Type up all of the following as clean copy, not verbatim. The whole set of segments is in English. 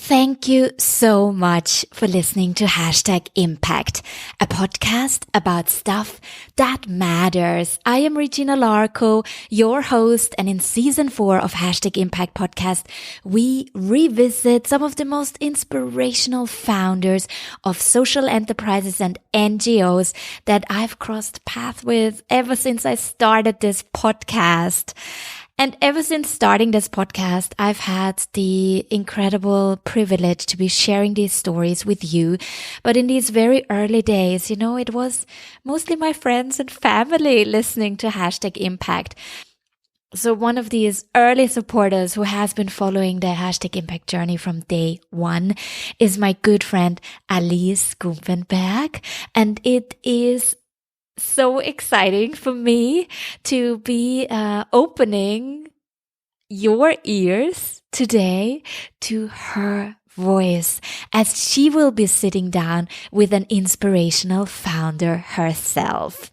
Thank you so much for listening to Hashtag Impact, a podcast about stuff that matters. I am Regina Larco, your host, and in season 4 of Hashtag Impact podcast, we revisit some of the most inspirational founders of social enterprises and NGOs that I've crossed paths with ever since I started this podcast. And ever since starting this podcast, I've had the incredible privilege to be sharing these stories with you. But in these very early days, it was mostly my friends and family listening to Hashtag Impact. So one of these early supporters who has been following the Hashtag Impact journey from day one is my good friend Alice Gumpenberg. And it is so exciting for me to be opening your ears today to her voice, as she will be sitting down with an inspirational founder herself.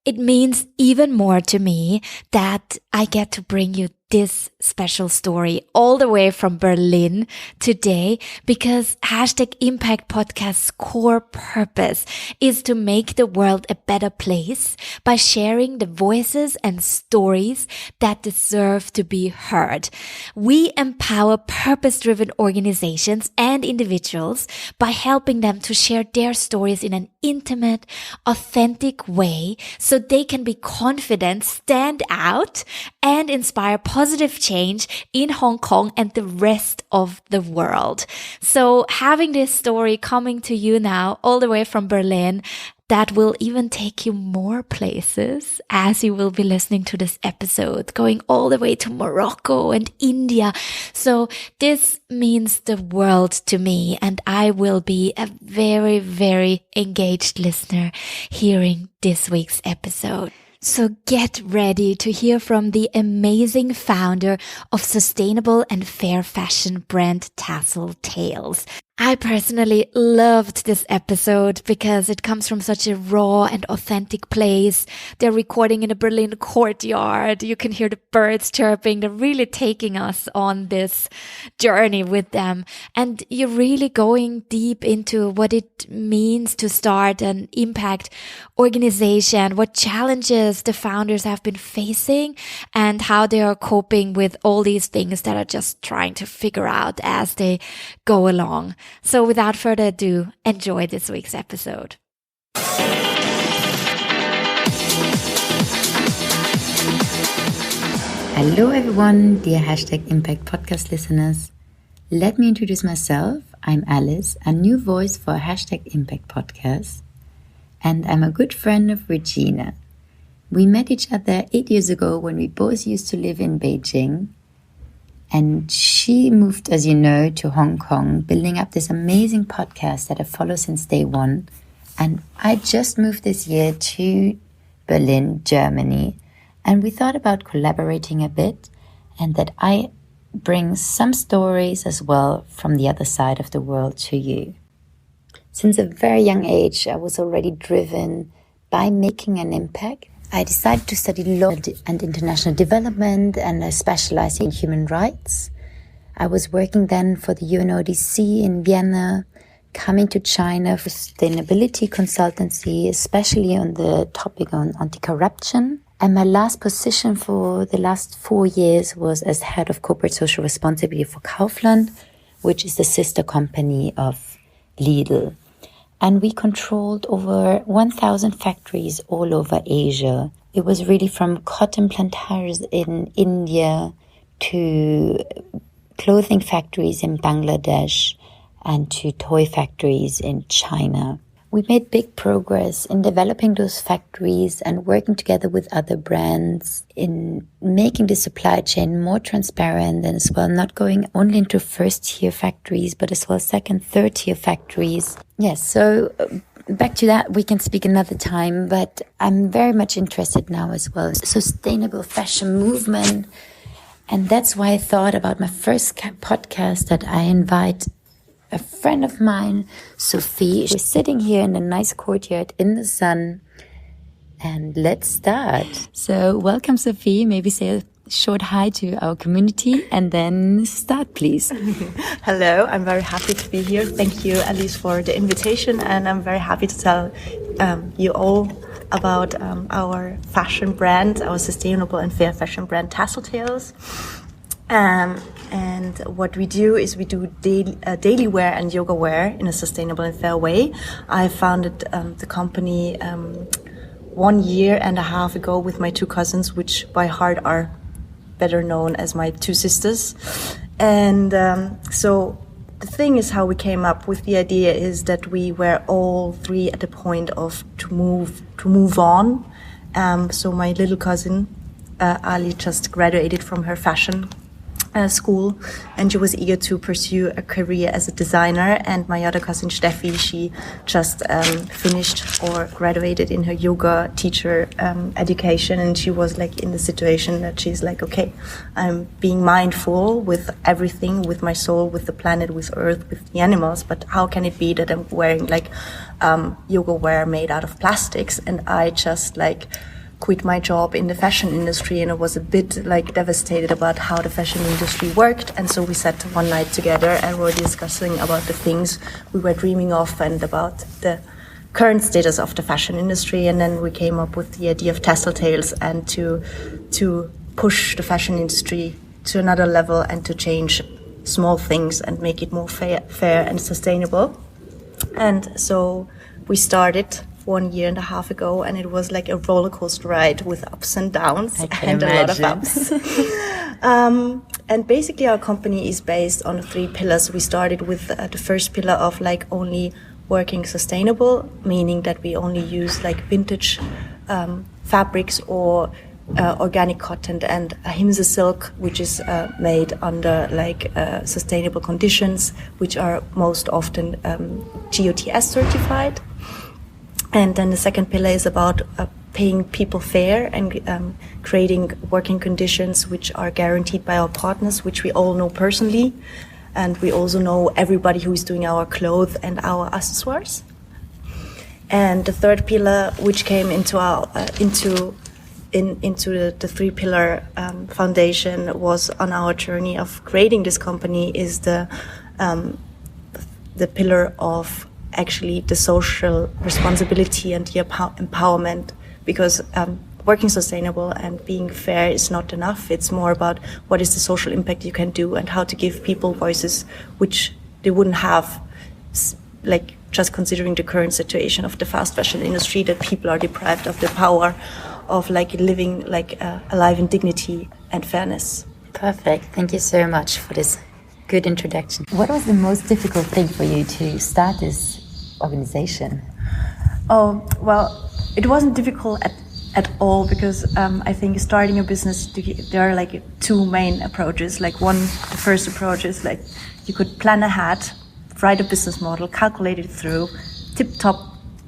It means even more to me that I get to bring you this special story all the way from Berlin today, because Hashtag Impact Podcast's core purpose is to make the world a better place by sharing the voices and stories that deserve to be heard. We empower purpose-driven organizations and individuals by helping them to share their stories in an intimate, authentic way so they can be confident, stand out, and inspire positive change in Hong Kong and the rest of the world. So having this story coming to you now all the way from Berlin, that will even take you more places as you will be listening to this episode, going all the way to Morocco and India. So this means the world to me, and I will be a very, very engaged listener hearing this week's episode. So get ready to hear from the amazing founder of sustainable and fair fashion brand Tassel Tales. I personally loved this episode because it comes from such a raw and authentic place. They're recording in a Berlin courtyard. You can hear the birds chirping. They're really taking us on this journey with them. And you're really going deep into what it means to start an impact organization, what challenges the founders have been facing, and how they are coping with all these things that are just trying to figure out as they go along. So without further ado, enjoy this week's episode. Hello everyone, dear Hashtag Impact podcast listeners. Let me introduce myself. I'm Alice, a new voice for Hashtag Impact podcast. And I'm a good friend of Regina. We met each other 8 years ago when we both used to live in Beijing. And she moved, as you know, to Hong Kong, building up this amazing podcast that I follow since day one. And I just moved this year to Berlin, Germany. And we thought about collaborating a bit, and that I bring some stories as well from the other side of the world to you. Since a very young age, I was already driven by making an impact. I decided to study law and international development, and I specialized in human rights. I was working then for the UNODC in Vienna, coming to China for sustainability consultancy, especially on the topic on anti-corruption. And my last position for the last 4 years was as head of corporate social responsibility for Kaufland, which is the sister company of Lidl. And we controlled over 1,000 factories all over Asia. It was really from cotton planters in India to clothing factories in Bangladesh and to toy factories in China. We made big progress in developing those factories and working together with other brands in making the supply chain more transparent, and as well not going only into first-tier factories, but as well second, third-tier factories. Yes, so back to that, we can speak another time, but I'm very much interested now as well. Sustainable fashion movement, and that's why I thought about my first podcast that I invite a friend of mine, Sophie. We're sitting here in a nice courtyard in the sun, and let's start. So welcome, Sophie. Maybe say short hi to our community and then start, please. Hello, I'm very happy to be here. Thank you, Alice, for the invitation, and I'm very happy to tell you all about our fashion brand, our sustainable and fair fashion brand, Tasseltales. And what we do is we do daily wear and yoga wear in a sustainable and fair way. I founded the company 1.5 years ago with my 2 cousins, which by heart are better known as my 2 sisters. And so the thing is, how we came up with the idea is that we were all 3 at the point of to move on. So my little cousin Ali just graduated from her fashion school, and she was eager to pursue a career as a designer. And my other cousin Steffi, she just finished or graduated in her yoga teacher education, and she was like in the situation that she's like, okay, I'm being mindful with everything, with my soul, with the planet, with earth, with the animals, but how can it be that I'm wearing like yoga wear made out of plastics? And I just like quit my job in the fashion industry, and I was a bit like devastated about how the fashion industry worked. And so we sat one night together and were discussing about the things we were dreaming of and about the current status of the fashion industry. And then we came up with the idea of Tasseltales, and to push the fashion industry to another level and to change small things and make it more fair and sustainable. And so we started 1.5 years ago, and it was like a roller coaster ride with ups and downs and a lot of ups. And basically our company is based on 3 pillars. We started with the first pillar of like only working sustainable, meaning that we only use like vintage fabrics or organic cotton and ahimsa silk, which is made under like sustainable conditions, which are most often GOTS certified. And then the second pillar is about paying people fair and creating working conditions which are guaranteed by our partners, which we all know personally. And we also know everybody who is doing our clothes and our accessories. And the third pillar, which came into our into the 3-pillar foundation, was on our journey of creating this company, is the pillar of actually the social responsibility and the empowerment, because working sustainable and being fair is not enough. It's more about what is the social impact you can do and how to give people voices which they wouldn't have, like just considering the current situation of the fast fashion industry, that people are deprived of the power of like living like alive in dignity and fairness. Perfect. Thank you so much for this good introduction. What was the most difficult thing for you to start this organization? Oh, well, it wasn't difficult at all, because I think starting a business, there are like 2 main approaches. Like the first approach is like you could plan ahead, write a business model, calculate it through, tip-top,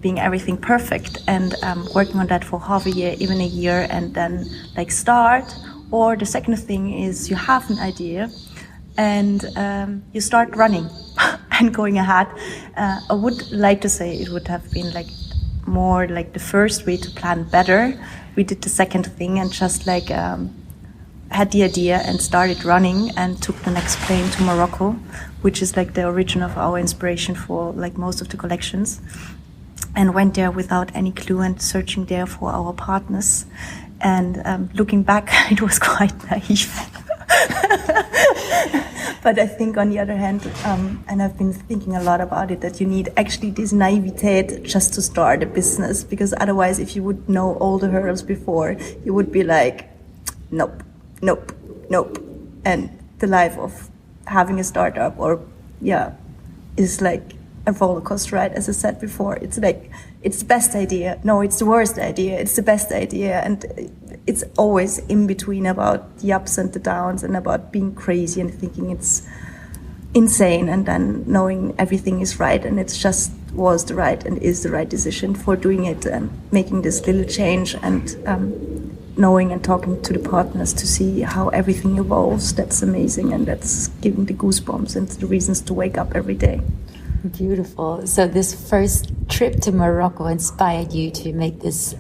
being everything perfect, and working on that for half a year, even a year, and then like start. Or the second thing is you have an idea and you start running and going ahead. I would like to say it would have been like more like the first way to plan better. We did the second thing and just like had the idea and started running and took the next plane to Morocco, which is like the origin of our inspiration for like most of the collections, and went there without any clue and searching there for our partners. And looking back, it was quite naive. But I think on the other hand, and I've been thinking a lot about it, that you need actually this naivete just to start a business, because otherwise if you would know all the hurdles before, you would be like, nope. And the life of having a startup is like a roller coaster ride, as I said before. It's like, it's the best idea. No, it's the worst idea. It's the best idea. And it's always in between, about the ups and the downs, and about being crazy and thinking it's insane, and then knowing everything is right, and it's just was the right and is the right decision for doing it and making this little change, and knowing and talking to the partners to see how everything evolves. That's amazing, and that's giving the goosebumps and the reasons to wake up every day. Beautiful. So this first trip to Morocco inspired you to make this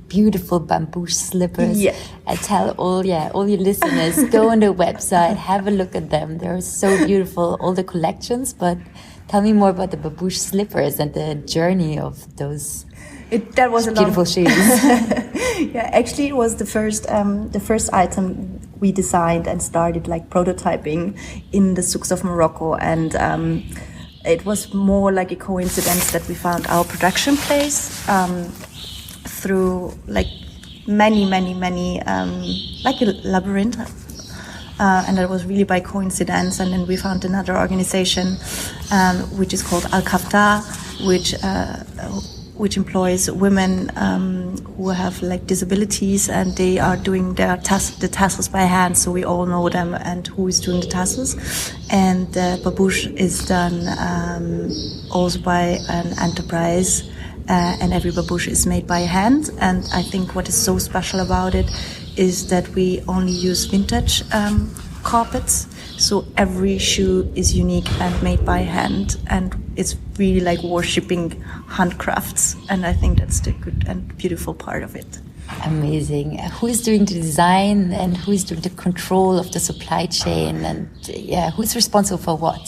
beautiful bamboo slippers. Yeah. I tell all your listeners, go on the website, have a look at them. They're so beautiful, all the collections. But tell me more about the bamboo slippers and the journey of those That was beautiful shoes. Yeah, actually, it was the first item we designed and started like prototyping in the souks of Morocco, and it was more like a coincidence that we found our production place through like many like a labyrinth, and that was really by coincidence. And then we found another organization which is called Al Kafta, which employs women who have like disabilities, and they are doing the tassels by hand, so we all know them and who is doing the tassels. And the babouche is done also by an enterprise, and every babouche is made by hand. And I think what is so special about it is that we only use vintage carpets, so every shoe is unique and made by hand, and it's really like worshipping handcrafts, and I think that's the good and beautiful part of it. Amazing. Who is doing the design and who is doing the control of the supply chain, and who's responsible for what?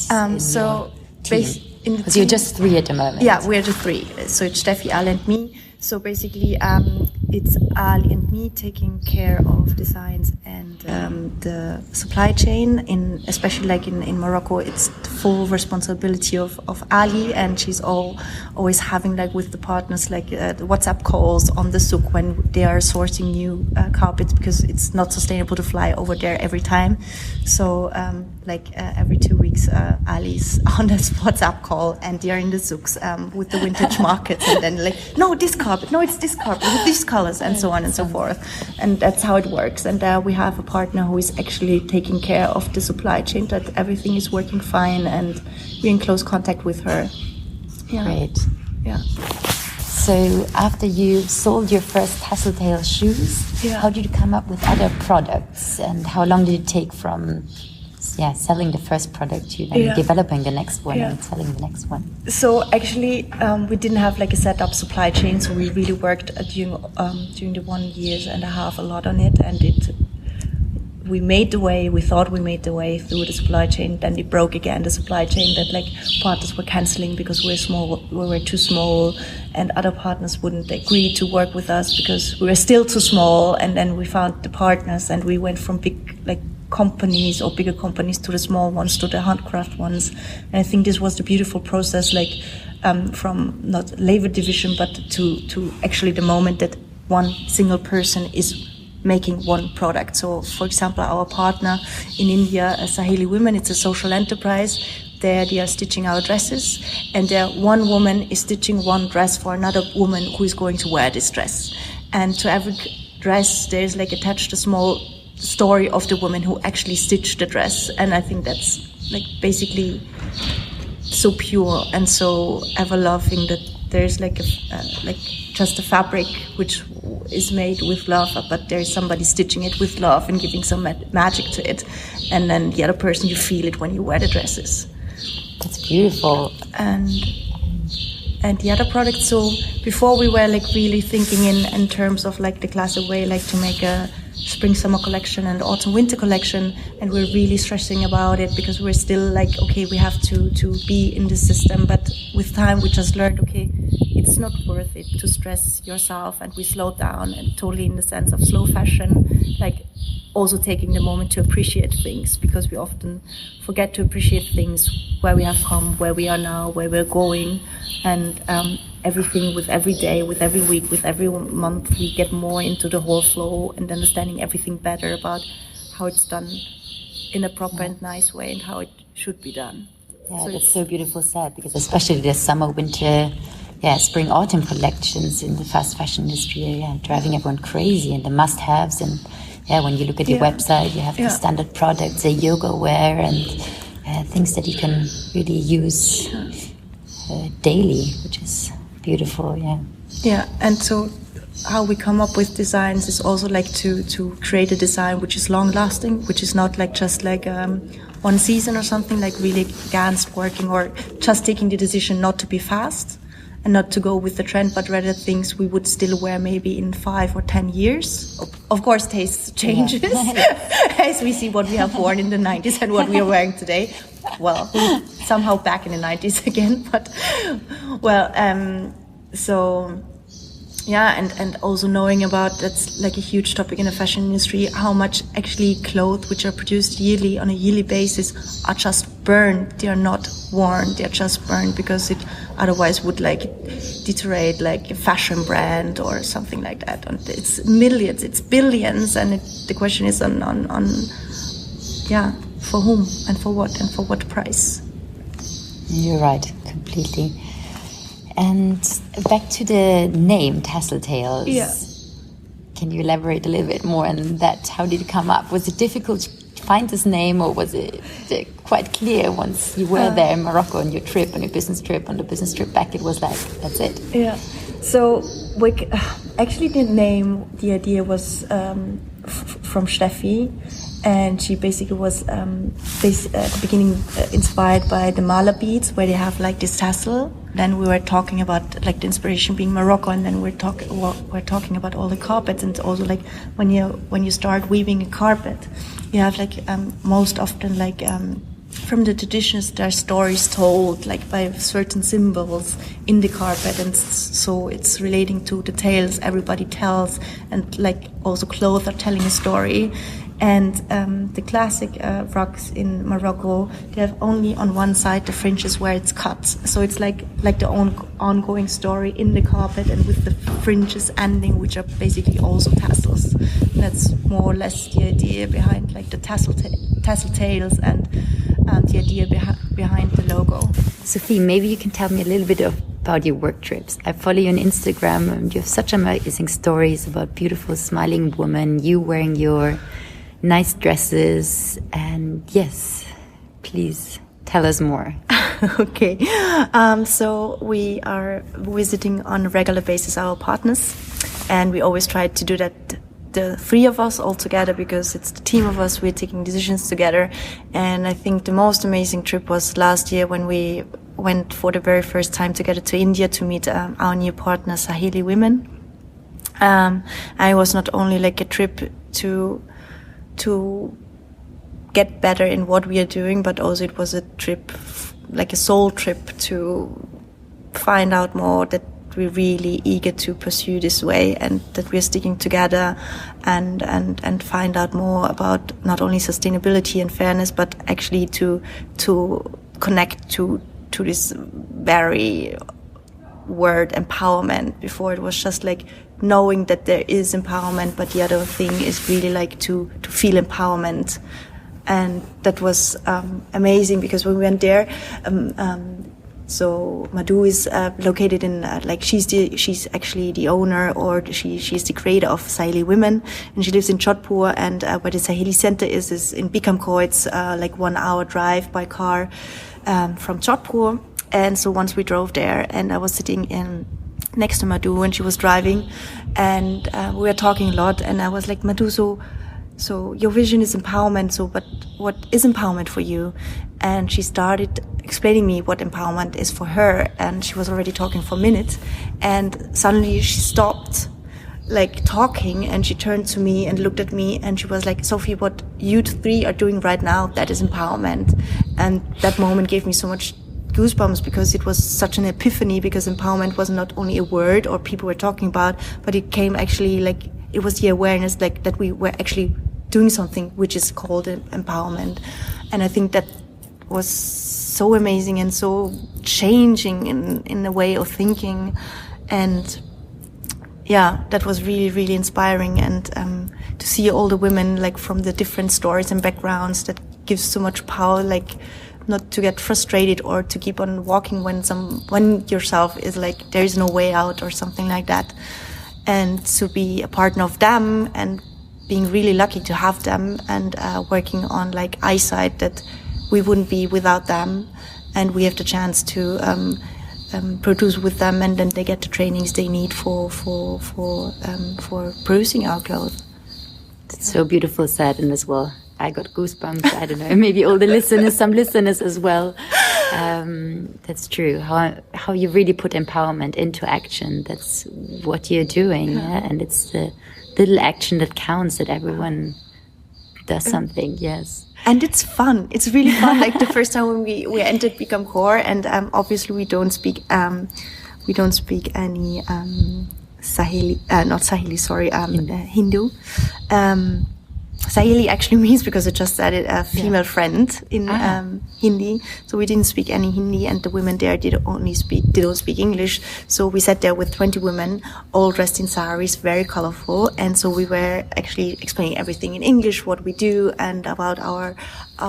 Because you're just 3 at the moment. Yeah, we're just 3. So it's Steffi, Ali, and me. So basically, it's Ali and me taking care of designs and the supply chain. Especially like in Morocco, it's the full responsibility of Ali, and she's always having like with the partners like the WhatsApp calls on the souk when they are sourcing new carpets, because it's not sustainable to fly over there every time. So every 2 weeks, Ali's on this WhatsApp call, and they are in the souks with the vintage markets, and then like, no, this carpet, no, it's this carpet with these colors, and so on and so forth. And that's how it works. And we have a partner who is actually taking care of the supply chain, that everything is working fine, and we're in close contact with her. Yeah. Great. Yeah. So after you sold your first Tasseltail shoes, how did you come up with other products, and how long did it take from selling the first product to then developing the next one and selling the next one? So actually, we didn't have like a set up supply chain, so we really worked during the 1 year and a half a lot on it, and we thought we made the way through the supply chain. Then it broke again, the supply chain, that like partners were canceling because we were too small, and other partners wouldn't agree to work with us because we were still too small. And then we found the partners, and we went from big like companies or bigger companies to the small ones, to the handcraft ones. And I think this was the beautiful process, like from not labor division, but to actually the moment that one single person is making one product. So for example, our partner in India, Saheli Women, it's a social enterprise. There they are stitching our dresses, and there one woman is stitching one dress for another woman who is going to wear this dress. And to every dress there's like attached a small story of the woman who actually stitched the dress. And I think that's like basically so pure and so ever-loving, that there's like just a fabric which is made with love, but there's somebody stitching it with love and giving some magic to it, and then the other person, you feel it when you wear the dresses. That's beautiful. And the other products, so before we were like really thinking in terms of like the classic way, like to make a spring-summer collection and autumn-winter collection, and we're really stressing about it because we're still like, okay, we have to be in the system, but with time we just learned, okay, it's not worth it to stress yourself, and we slowed down, and totally in the sense of slow fashion, like also taking the moment to appreciate things, because we often forget to appreciate things, where we have come, where we are now, where we're going, and everything with every day, with every week, with every month, we get more into the whole flow and understanding everything better about how it's done in a proper and nice way and how it should be done. Yeah, so that's so beautiful said, because especially the summer, winter, spring, autumn collections in the fast fashion industry are driving everyone crazy, and the must-haves. And when you look at your website, you have the standard products, the yoga wear, and things that you can really use daily, which is beautiful. And so how we come up with designs is also like to create a design which is long lasting, which is not like just like one season or something, like really against working or just taking the decision not to be fast and not to go with the trend, but rather things we would still wear maybe in 5 or 10 years. Of course, tastes changes as we see what we have worn in the 90s and what we are wearing today. Well, somehow back in the 90s again, but well, so yeah, and also knowing about, that's like a huge topic in the fashion industry, how much actually clothes which are produced yearly on a yearly basis are just burned. They are not worn, they are just burned because it otherwise would like deteriorate like a fashion brand or something like that. And it's millions, it's billions, and the question is on yeah, for whom and for what price. You're right, completely. And back to the name Tasseltails. Yeah. Can you elaborate a little bit more on that? How did it come up? Was it difficult to find this name, or was it quite clear once you were there in Morocco on your trip, on the business trip back, it was like, that's it? Yeah. So actually the idea was from Steffi, and she basically was at the beginning inspired by the Mala beads, where they have like this tassel. Then we were talking about like the inspiration being Morocco, and then we're talking about all the carpets, and also like when you start weaving a carpet, you have like most often like from the traditions there are stories told like by certain symbols in the carpet, and so it's relating to the tales everybody tells, and like also clothes are telling a story. And the classic rugs in Morocco, they have only on one side the fringes where it's cut. So it's like the ongoing story in the carpet, and with the fringes ending, which are basically also tassels. And that's more or less the idea behind like the tassel tails and the idea behind the logo. Sophie, maybe you can tell me a little bit about your work trips. I follow you on Instagram, and you have such amazing stories about beautiful smiling women, you wearing your nice dresses, and yes, please tell us more. Okay, so we are visiting on a regular basis our partners, and we always try to do that, the three of us all together, because it's the team of us, we're taking decisions together. And I think the most amazing trip was last year when we went for the very first time together to India to meet our new partner, Saheli Women. I was not only like a trip to get better in what we are doing, but also it was a trip, like a soul trip, to find out more, that we're really eager to pursue this way, and that we're sticking together and find out more about not only sustainability and fairness, but actually to connect to this very word empowerment. Before it was just like knowing that there is empowerment, but the other thing is really like to feel empowerment. And that was amazing, because when we went there, so Madhu is located in like she's actually the owner, or she's the creator of Saheli Women, and she lives in Jodhpur, and where the Saheli Center is in Bikamko. It's like 1 hour drive by car from Jodhpur. And so once we drove there, and I was sitting next to Madhu when she was driving, and we were talking a lot, and I was like, Madhu, so your vision is empowerment, but what is empowerment for you? And she started explaining me what empowerment is for her, and she was already talking for a minute, and suddenly she stopped like talking, and she turned to me and looked at me, and she was like, Sophie, what you three are doing right now, that is empowerment. And that moment gave me so much goosebumps, because it was such an epiphany, because empowerment was not only a word or people were talking about, but it came actually like, it was the awareness like that we were actually doing something which is called empowerment. And I think that was so amazing and so changing in the way of thinking. And yeah, that was really, really inspiring. And to see all the women like from the different stories and backgrounds, that gives so much power, like not to get frustrated or to keep on walking when yourself is like there is no way out or something like that. And to be a partner of them, and being really lucky to have them, and working on like eyesight that we wouldn't be without them, and we have the chance to produce with them, and then they get the trainings they need for producing our clothes. It's so beautiful said, and as well, I got goosebumps. I don't know, maybe all the listeners, some listeners as well. That's true. How you really put empowerment into action. That's what you're doing, yeah? And it's the little action that counts, that everyone does something, yes. And it's fun. It's really fun. Like the first time when we entered Become Core, and obviously we don't speak any Hindu. Saheli actually means, because it just said it, a female friend in Hindi. So we didn't speak any Hindi, and the women there don't speak English. So we sat there with 20 women, all dressed in saris, very colorful. And so we were actually explaining everything in English, what we do, and about our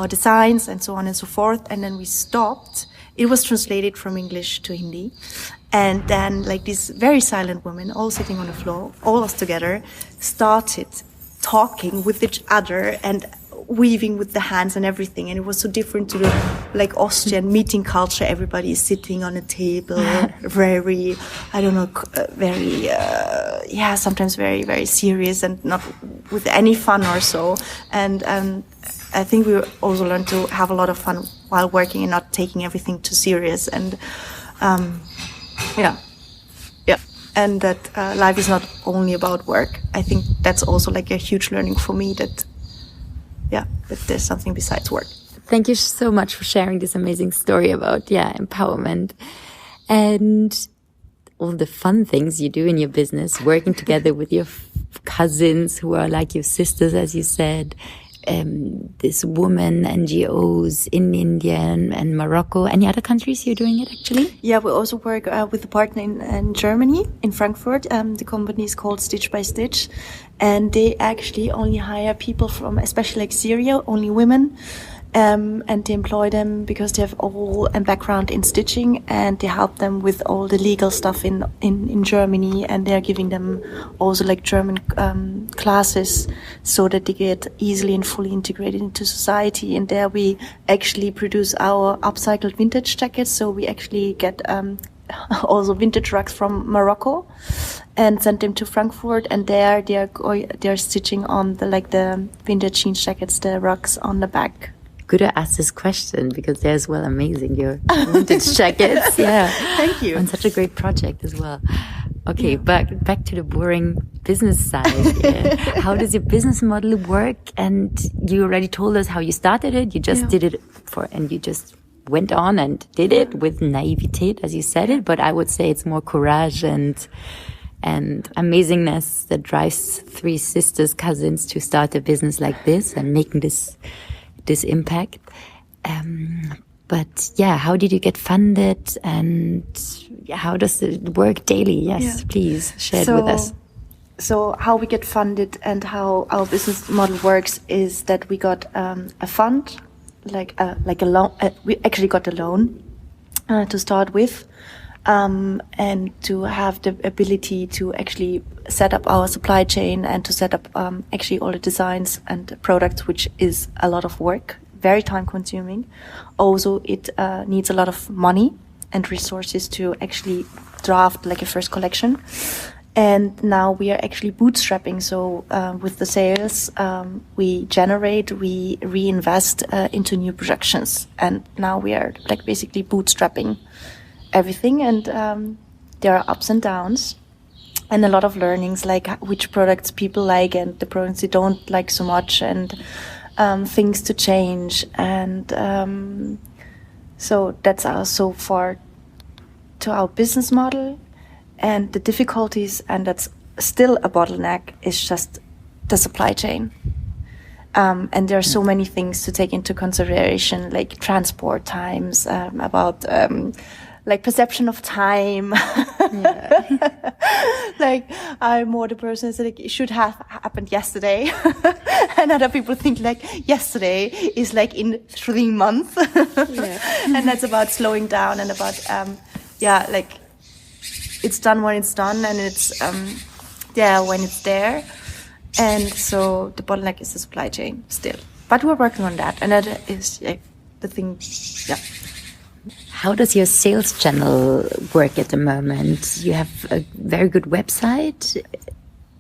designs, and so on and so forth. And then we stopped. It was translated from English to Hindi. And then, like, these very silent women, all sitting on the floor, all us together, started talking with each other and weaving with the hands and everything. And it was so different to the, like, Austrian meeting culture. Everybody is sitting on a table, very, I don't know, sometimes very, very serious and not with any fun or so. And I think we also learned to have a lot of fun while working and not taking everything too serious. And and that life is not only about work. I think that's also like a huge learning for me, that there's something besides work. Thank you so much for sharing this amazing story about empowerment and all the fun things you do in your business, working together with your cousins who are like your sisters, as you said. This woman NGOs in India and Morocco. Any other countries you're doing it, actually? Yeah, we also work with a partner in Germany, in Frankfurt. The company is called Stitch by Stitch, and they actually only hire people from, especially like Syria, only women. And they employ them because they have all a background in stitching, and they help them with all the legal stuff in Germany, and they're giving them also like German classes so that they get easily and fully integrated into society. And there we actually produce our upcycled vintage jackets, so we actually get also vintage rugs from Morocco and send them to Frankfurt, and there they're stitching on the vintage jeans jackets, the rugs on the back. Good to ask this question, because they're as well amazing, your vintage jackets. Yeah. Thank you. And such a great project as well. Okay, back to the boring business side. How does your business model work? And you already told us how you started it. You just did it and you just went on and did it with naivete, as you said it. But I would say it's more courage and amazingness that drives three sisters, cousins, to start a business like this and making this impact. But how did you get funded, and how does it work daily? Yes, please share it with us. So how we get funded and how our business model works is that we got a fund, like a loan. We actually got a loan to start with, and to have the ability to actually set up our supply chain and to set up actually all the designs and products, which is a lot of work, very time consuming. Also, it needs a lot of money and resources to actually draft like a first collection. And now we are actually bootstrapping. So with the sales we generate, we reinvest into new productions. And now we are like basically bootstrapping everything. And there are ups and downs and a lot of learnings, like which products people like and the products they don't like so much, and things to change. And so that's so far to our business model. And the difficulties, and that's still a bottleneck, is just the supply chain. And there are so many things to take into consideration, like transport times, about like perception of time. Like I'm more the person that's like, it should have happened yesterday. And other people think like yesterday is like in 3 months. And that's about slowing down and about, like, it's done when it's done, and it's when it's there. And so the bottleneck is the supply chain still, but we're working on that, and that is the thing. How does your sales channel work at the moment? You have a very good website.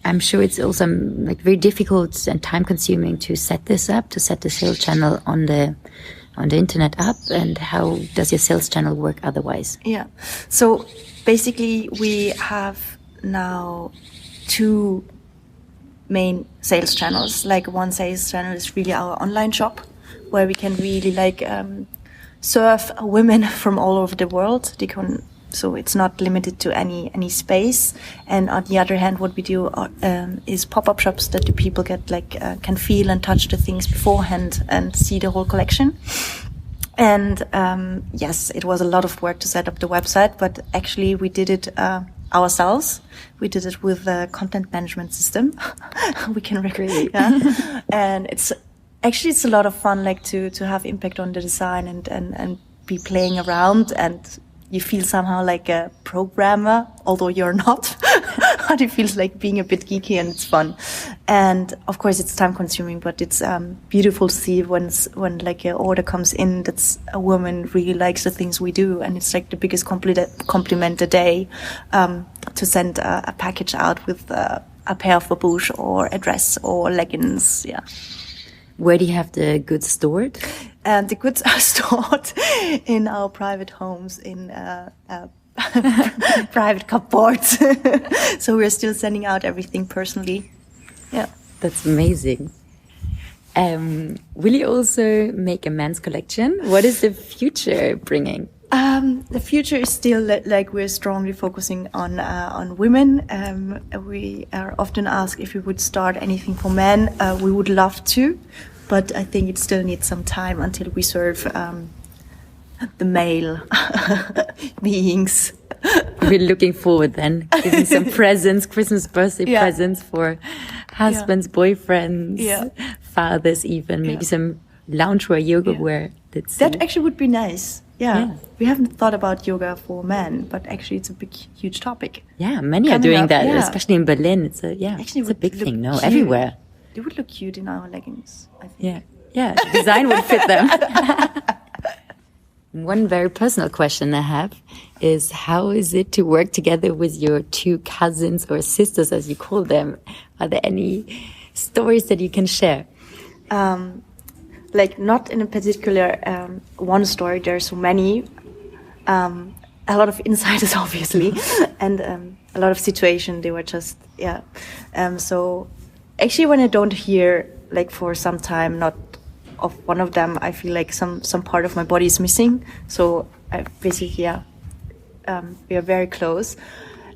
I'm sure it's also like very difficult and time consuming to set this up, to set the sales channel on the on the internet up, and how does your sales channel work otherwise? Yeah. So basically we have now 2 main sales channels. Like one sales channel is really our online shop, where we can really serve women from all over the world. So it's not limited to any space. And on the other hand, what we do is pop-up shops that the people get can feel and touch the things beforehand and see the whole collection. And yes, it was a lot of work to set up the website, but actually we did it ourselves. We did it with a content management system. We can recreate, yeah. And it's a lot of fun, to have impact on the design and be playing around, and you feel somehow like a programmer, although you're not. But it feels like being a bit geeky, and it's fun. And of course it's time consuming, but it's beautiful to see when an order comes in that's a woman really likes the things we do, and it's like the biggest compliment a day, to send a package out with a pair of babouche or a dress or leggings. Yeah. Where do you have the goods stored? The goods are stored in our private homes in private cupboards. So we're still sending out everything personally. Yeah. That's amazing. Will you also make a men's collection? What is the future bringing? The future is still we're strongly focusing on women. We are often asked if we would start anything for men. We would love to, but I think it still needs some time until we serve the male beings. We're looking forward then, giving some presents, Christmas birthday presents for husbands, boyfriends, fathers even, maybe some loungewear, yoga wear. That actually would be nice. Yeah. We haven't thought about yoga for men, but actually it's a huge topic. Yeah, many are doing that, especially in Berlin. It's a big thing. No, everywhere. They would look cute in our leggings, I think. Yeah, the design would fit them. One very personal question I have is, how is it to work together with your 2 cousins or sisters, as you call them? Are there any stories that you can share? Not in a particular one story. There are so many. A lot of insiders, obviously, and a lot of situation. They were just, so actually, when I don't hear, for some time, not of one of them, I feel like some part of my body is missing. So I basically, we are very close.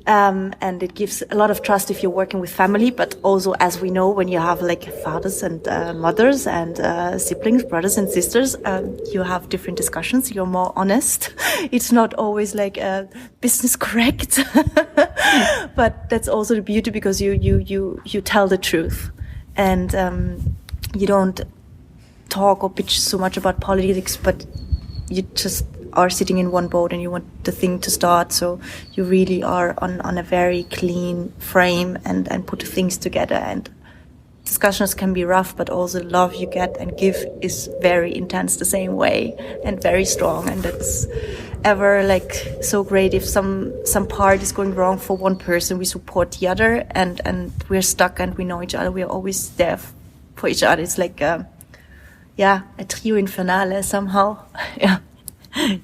And it gives a lot of trust if you're working with family, but also, as we know, when you have fathers and mothers and siblings, brothers and sisters, you have different discussions. You're more honest. It's not always business correct, but that's also the beauty, because you tell the truth, and you don't talk or bitch so much about politics, but you just are sitting in one boat and you want the thing to start. So you really are on a very clean frame and put the things together. And discussions can be rough, but also the love you get and give is very intense the same way and very strong. And that's ever so great. If some part is going wrong for one person, we support the other, and we're stuck and we know each other. We're always there for each other. It's a trio infernale somehow. Yeah.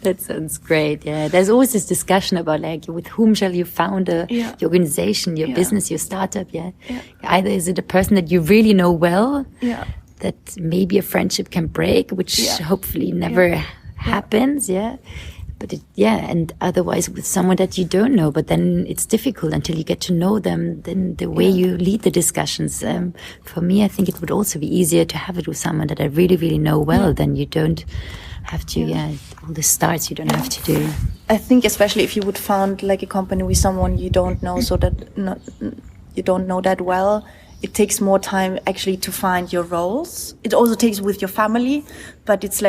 That sounds great. Yeah, there's always this discussion about with whom shall you found your organization, your business, your startup. Yeah? Either is it a person that you really know well, that maybe a friendship can break, which hopefully never happens. Yeah, but and otherwise with someone that you don't know, but then it's difficult until you get to know them. Then the way you lead the discussions. For me, I think it would also be easier to have it with someone that I really, really know well. Then you don't have to, all the starts you don't have to do. I think especially if you would found a company with someone you don't know, so that you don't know that well, it takes more time actually to find your roles. It also takes with your family, but it's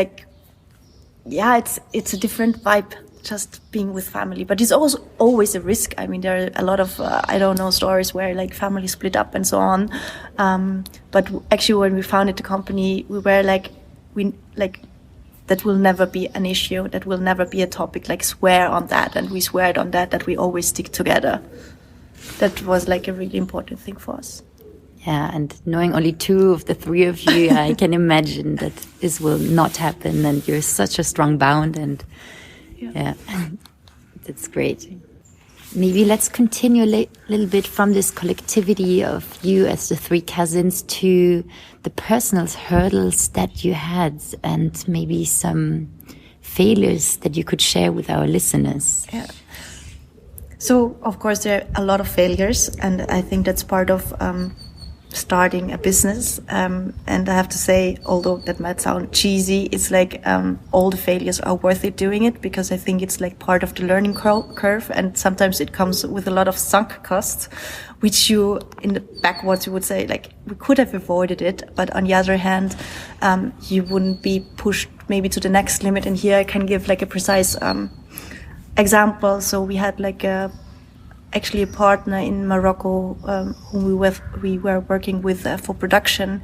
it's a different vibe just being with family. But it's also always a risk. I mean, there are a lot of, stories where family split up and so on. But actually when we founded the company, we were that will never be an issue. That will never be a topic. Swear on that, and we swear on that we always stick together. That was a really important thing for us. Yeah, and knowing only 2 of the 3 of you, I can imagine that this will not happen, and you're such a strong bond, and yeah, that's great. Maybe let's continue a little bit from this collectivity of you as the 3 cousins to the personal hurdles that you had, and maybe some failures that you could share with our listeners. Yeah. So, of course, there are a lot of failures, and I think that's part of starting a business. And I have to say, although that might sound cheesy, it's like all the failures are worth it doing it, because I think it's like part of the learning curve, and sometimes it comes with a lot of sunk costs, which you, in the backwards, you would say, like, we could have avoided it, but on the other hand, you wouldn't be pushed maybe to the next limit. And here I can give like a precise example. So we had like actually a partner in Morocco whom we were working with for production,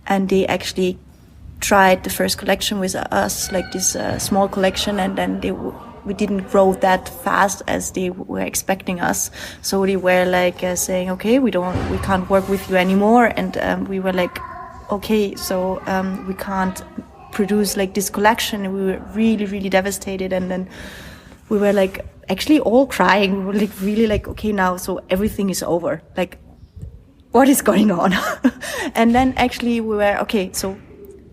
and they actually tried the first collection with us, like this small collection, and then we didn't grow that fast as they were expecting us. So they were like saying, okay, we can't work with you anymore, and we were like, okay, so we can't produce like this collection. And we were really, really devastated, and then we were like actually all crying. We were like really like, okay, now so everything is over. Like, what is going on? And then actually we were, okay, so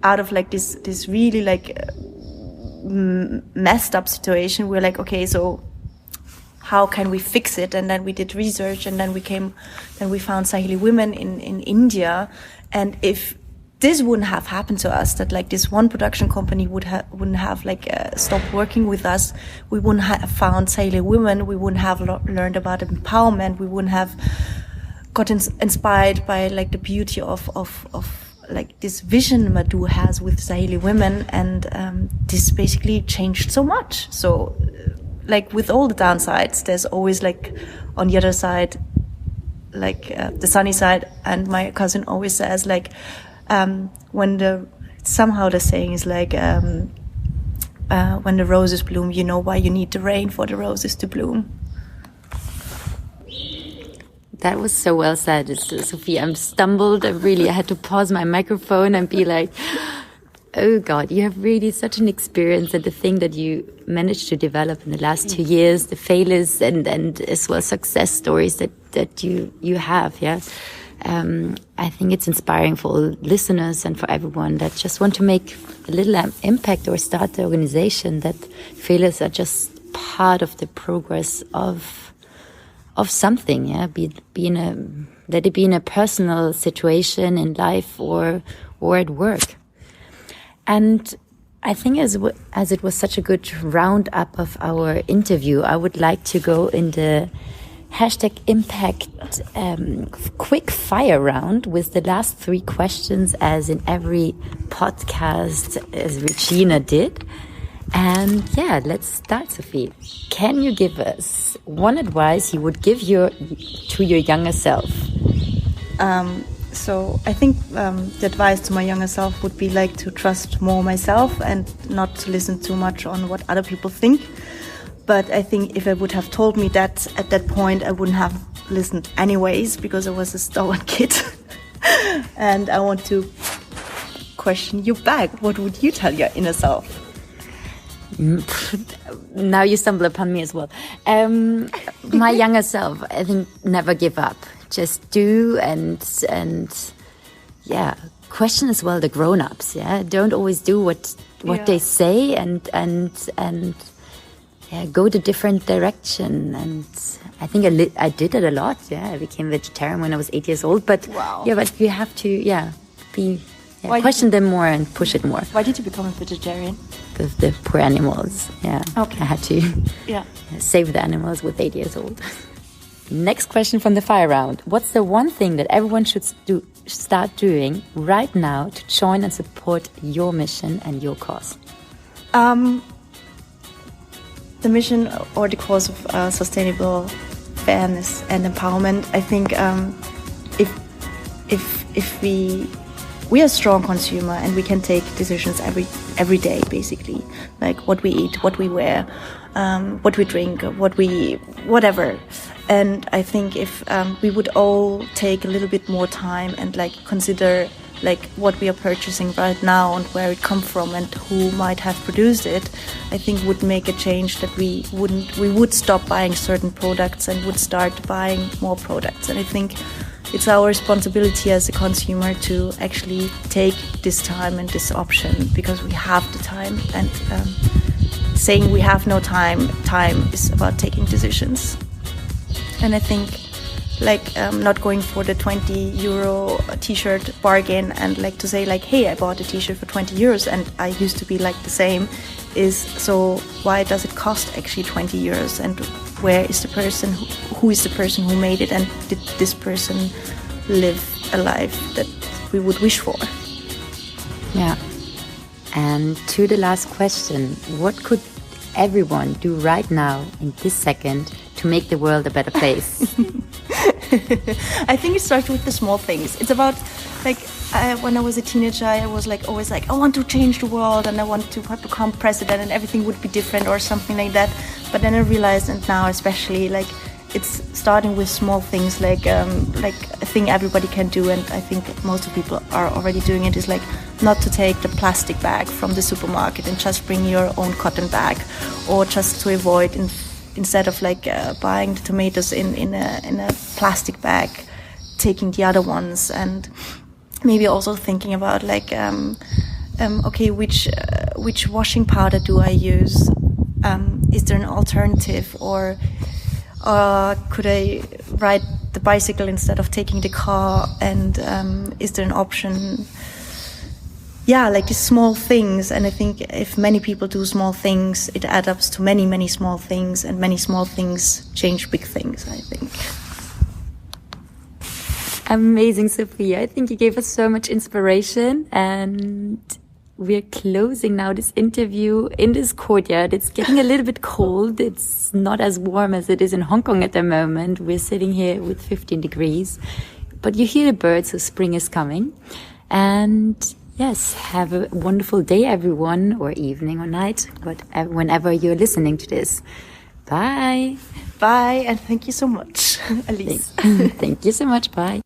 out of like this really like messed up situation, we were like, okay, so how can we fix it? And then we did research, and then we found Saheli women in India. And if this wouldn't have happened to us, that like this one production company wouldn't have like stopped working with us, we wouldn't have found Saheli women, we wouldn't have learned about empowerment, we wouldn't have gotten inspired by like the beauty of like this vision Madhu has with Saheli women, and this basically changed so much. So like with all the downsides, there's always like on the other side, like the sunny side. And my cousin always says like, somehow the saying is like, when the roses bloom, you know why you need the rain for the roses to bloom. That was so well said, Sophie. I'm stumbled. I had to pause my microphone and be like, oh God, you have really such an experience, and the thing that you managed to develop in the last 2 years, the failures and as well success stories that you have, yeah. I think it's inspiring for all listeners and for everyone that just want to make a little impact or start the organization, that failures are just part of the progress of something, yeah. Let it be in a personal situation in life or at work. And I think as it was such a good roundup of our interview, I would like to go in the #Impact quick fire round with the last 3 questions, as in every podcast, as Regina did. And yeah, let's start, Sophie. Can you give us one advice you would give to your younger self? So I think the advice to my younger self would be like to trust more myself and not to listen too much on what other people think. But I think if I would have told me that at that point, I wouldn't have listened anyways, because I was a stubborn kid. And I want to question you back. What would you tell your inner self? Now you stumble upon me as well. My younger self, I think, never give up. Just do and yeah, question as well the grown-ups. Yeah, don't always do what they say and yeah, go the different direction. And I think I did it a lot. Yeah, I became vegetarian when I was 8 years old. But wow. Yeah, but you have to question them more and push it more. Why did you become a vegetarian? Because the poor animals. Yeah, okay. I had to save the animals with 8 years old. Next question from the fire round. What's the one thing that everyone should start doing right now to join and support your mission and your cause? The mission or the cause of sustainable fairness and empowerment. I think if we are a strong consumer and we can take decisions every day, basically, like what we eat, what we wear, what we drink, whatever. And I think if we would all take a little bit more time and like consider like what we are purchasing right now and where it come from and who might have produced it, I think would make a change that we would stop buying certain products and would start buying more products. And I think it's our responsibility as a consumer to actually take this time and this option, because we have the time, and saying we have no time is about taking decisions. And I think like not going for the 20 euro t-shirt bargain and like to say like, hey, I bought a t-shirt for 20 euros and I used to be like the same, is so why does it cost actually 20 euros, and where is the person, who is the person who made it, and did this person live a life that we would wish for? Yeah. And to the last question, what could everyone do right now in this second to make the world a better place? I think it starts with the small things. It's about like when I was a teenager, I was like always like, I want to change the world and I want to become president and everything would be different or something like that. But then I realized, and now especially, like it's starting with small things, like a thing everybody can do, and I think most of people are already doing it, is like not to take the plastic bag from the supermarket and just bring your own cotton bag, or just to avoid instead of like buying the tomatoes in a plastic bag, taking the other ones, and maybe also thinking about like okay, which washing powder do I use? Is there an alternative, or could I ride the bicycle instead of taking the car? And is there an option? Yeah, like these small things. And I think if many people do small things, it adds up to many, many small things, and many small things change big things, I think. Amazing, Sophia. I think you gave us so much inspiration, and we're closing now this interview in this courtyard. It's getting a little bit cold. It's not as warm as it is in Hong Kong at the moment. We're sitting here with 15 degrees, but you hear the birds, so spring is coming. And yes, have a wonderful day, everyone, or evening or night, whenever you're listening to this. Bye. Bye, and thank you so much, Alice. Thank you so much. Bye.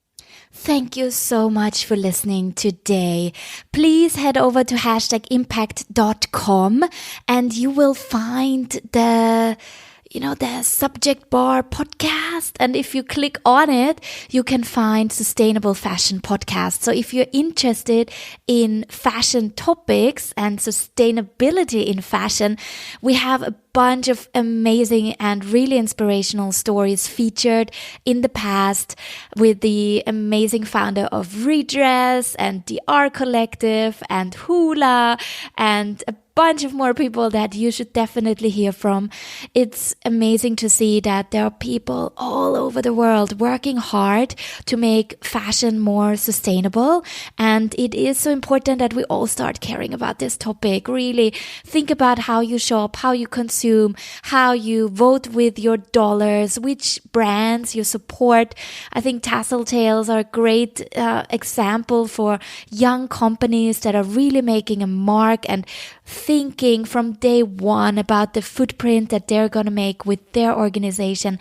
Thank you so much for listening today. Please head over to #impact.com and you will find the subject bar podcast. And if you click on it, you can find Sustainable Fashion Podcast. So if you're interested in fashion topics and sustainability in fashion, we have a bunch of amazing and really inspirational stories featured in the past with the amazing founder of Redress and the R Collective and Hula and a bunch of more people that you should definitely hear from. It's amazing to see that there are people all over the world working hard to make fashion more sustainable. And it is so important that we all start caring about this topic. Really think about how you shop, how you consume, how you vote with your dollars, which brands you support. I think Tassel Tales are a great example for young companies that are really making a mark and thinking from day one about the footprint that they're going to make with their organization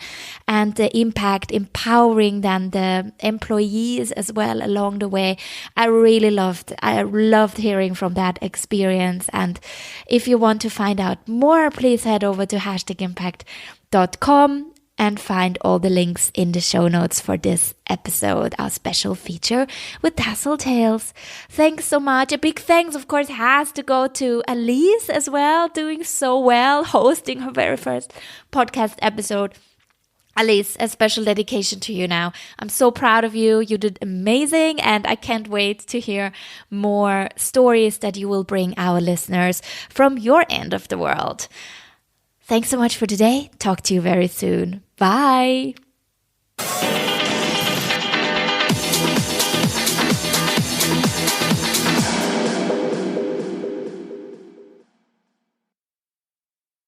and the impact, empowering then the employees as well along the way. I loved hearing from that experience. And if you want to find out more, please head over to #impact.com and find all the links in the show notes for this episode, our special feature with Tassel Tales. Thanks so much. A big thanks, of course, has to go to Alice as well, doing so well, hosting her very first podcast episode. Alice, a special dedication to you now. I'm so proud of you. You did amazing, and I can't wait to hear more stories that you will bring our listeners from your end of the world. Thanks so much for today. Talk to you very soon. Bye.